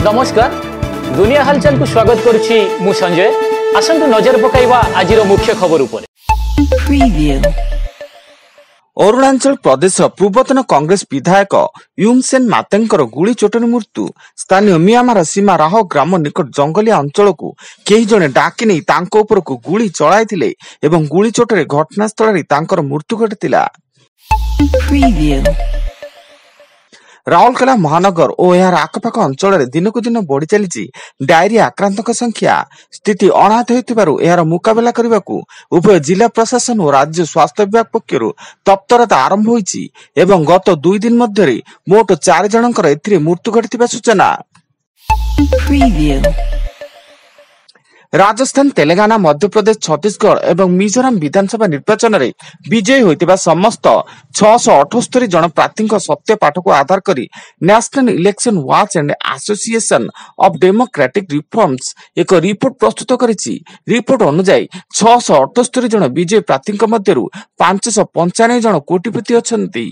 नमस्कार दुनिया हालचाल को स्वागत करुछि मु संजय। आसंतु नजर पकाइबा आजिर मुख्य खबर उपरे। अरुणाचल प्रदेश पूर्वतन कांग्रेस विधायक युमसेन मातेंकर गुली चोटनी मृत्यु। स्थानीय म्यांमार सीमा राह ग्राम निकट जंगलिया अंचल को केही जणे डाकी नहीं तांको उपरकू गुली चलाइथिले एवं गुली चोटरे घटनास्थल रे तांकर मृत्यु घटितिला। राउरकेला महानगर और यार आखपाख अंचल दिनकू दिन बढ़ी चली डायरिया आक्रांतक संख्या। स्थिति अनाहत होइतिबारु यार मुकाबला करबाकू उभय जिला प्रशासन और राज्य स्वास्थ्य विभाग पक्षरु तत्परता आरंभ होइछि एवं गत 2 दिन मध्यरे मोट 4 जनकर एथिरे मृत्यु घटितिबा सूचना। राजस्थान, तेलंगाना, मध्य प्रदेश, छत्तीसगढ़ एवं मिजोराम विधानसभा निर्वाचन में विजयी होइतिबा समस्त 678 जन प्रार्थी सत्य पाठ को आधार करी national election watch and association of democratic reforms एक रिपोर्ट प्रस्तुत करिछि। रिपोर्ट अनुसार 678 जन विजयी प्रार्थी मध्यरु 595 जन कोटिपति अछंती।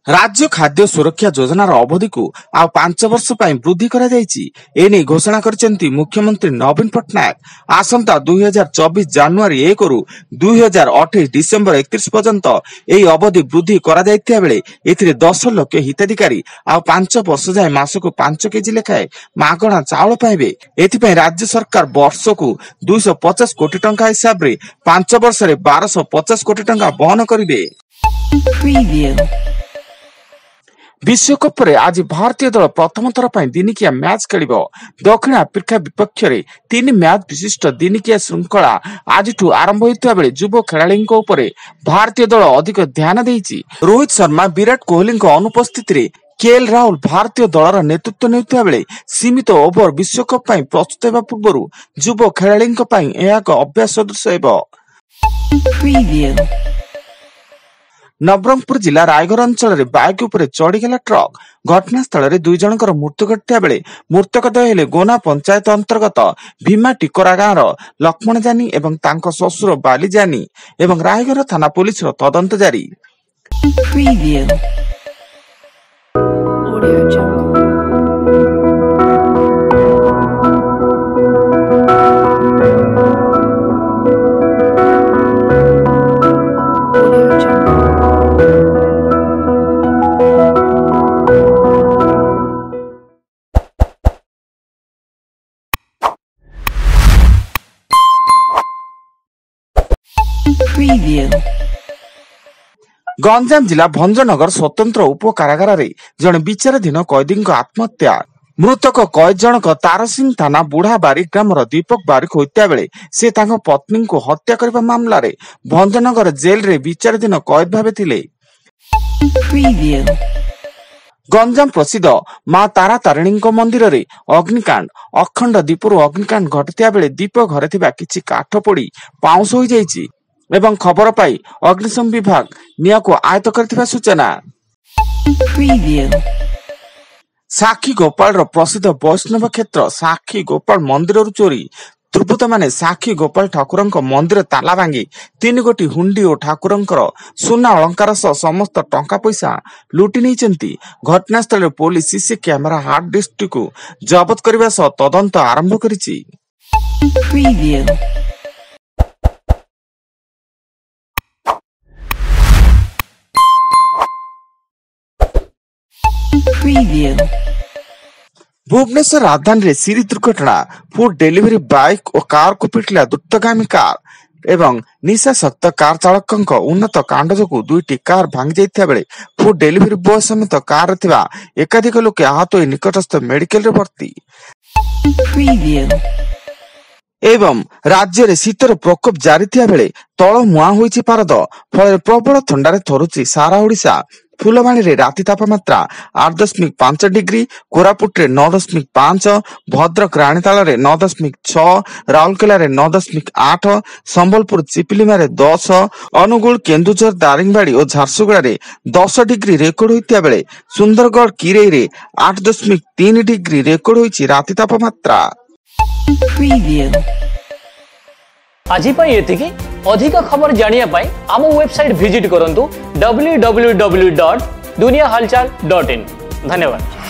राज्य खाद्य सुरक्षा योजनार अवधि को आ 5 वर्ष पई वृद्धि करा जायछि। एने घोषणा करचंती मुख्यमंत्री नवीन पटनायक। आसंता 2024 जनवरी 1 रु 2028 डिसेंबर 31 पर्यंत एई अवधि वृद्धि करा जायथिया बेले एथिरे 10 लाख हिताधिकारी आ 5 वर्ष जाय मासको 5 केजी लेखाए मागणा चाउल पाइबे। एथिपई राज्य सरकार वर्ष को 250 कोटी टंका हिसाब रे 5 वर्ष रे 1250 कोटी टंका वहन करिवे। विश्वकप रे आज भारतीय दल प्रथम थर पर दिनिकिया मैच खेलिबो। दक्षिण आफ्रिका विपक्ष रे 3 मैच विशिष्ट दिनिकिया श्रृंखला आज आरंभ होइता बेले युवा खेलाड़ी भारतीय दल अधिक ध्यान देइछि। रोहित शर्मा, विराट कोहली अनुपस्थिति रे केएल राहुल भारतीय दलर नेतृत्व नेउता बेले सीमित ओवर विश्वकप पई प्रस्तुत हेबा पूर्वरु युवा खेलाड़ी पई एहा एक अभ्यास सदृश हेबो। नवरंगपुर जिला रायगढ़ अंचल रे बाइक उपरे चढ़ीगला ट्रक। घटनास्थल रे 2 जनकर मृत्यु घटिया बेले मृतक द्वय हेले गोना पंचायत अंतर्गत भीमा टिकोरा गाँव लक्ष्मण जानी एवं तांको ससुर बाली जानी एवं रायगढ़ थाना पुलिस रो तदंत जारी। गंजाम जिला भंजनगर स्वतंत्र उप कारागार रे जन विचाराधीन कैदी आत्महत्या। मृतक कैद जनक तारसिंह थाना बुढ़ा बारी ग्राम दीपक बारिक होता बेले से तांको पत्नी को हत्या करबा मामला रे भंजनगर जेल रे विचाराधीन कैद भावे थिले। गंजाम प्रसिद्ध मां तारा तारिणी मंदिर रे अग्निकांड। अखंड दीपरु अग्निकांड घटिया बेले दीप घरे थिबा किछि काठ पोड़ी पाउंस हो जाइछि एवं खबर पाई अग्निशम विभाग निया को आयत्त करथिबा सूचना। साखी गोपाल रो प्रसिद्ध वैष्णव क्षेत्र साखी गोपाल मंदिर रु चोरी। दुर्बृत्त माने साखी गोपाल ठाकुरंक मंदिर ताला भांगी 3 गोटी हुंडी और ठाकुरंकर सुना अलंकार सह समस्त टंका पैसा लुटि नैचंती। घटनास्थल police CC camera hard disk को जबत करबा सह तदंत आरंभ करिछि। भुवनेश्वर राजधानी रे सीरी दुर्घटना। फूड डिलीवरी बाइक और कार को पिटिला द्रुतगामी कार एवं निशासक्त कार चालक उन्नत कांड जो 2टी कार भांगी जाइता बेले फूड डिलीवरी बॉय समेत कार थिबा एकाधिक लोक आहत होई निकटस्थ मेडिकल रे भर्ती। एवं राज्य रे शीतर प्रकोप जारी थिया बेले तळ मुआ होईछि पारद। फल प्रबल थंडारे थरुछि सारा ओडिशा। फुलवाणी रे राति तापमात्रा 8.5 डिग्री, कोरापुट रे 9.5, भद्रक राणीताल रे 9.6, राउरकेला रे 9.8, संबलपुर चिपिलिमा रे 10, अनुगुल, केन्दुझर, दारिंगबाड़ी और झारसुगुड़ा रे 10 डिग्री रेकर्ड होइतिया बेले सुंदरगढ़ किरै रे 8.3 डिग्री रेकर्ड होइछि राति तापमात्रा। आज अधिक खबर जानिया पाई आम वेबसाइट विजिट करंतु www.bgtv.in duniyahalchal.in। धन्यवाद।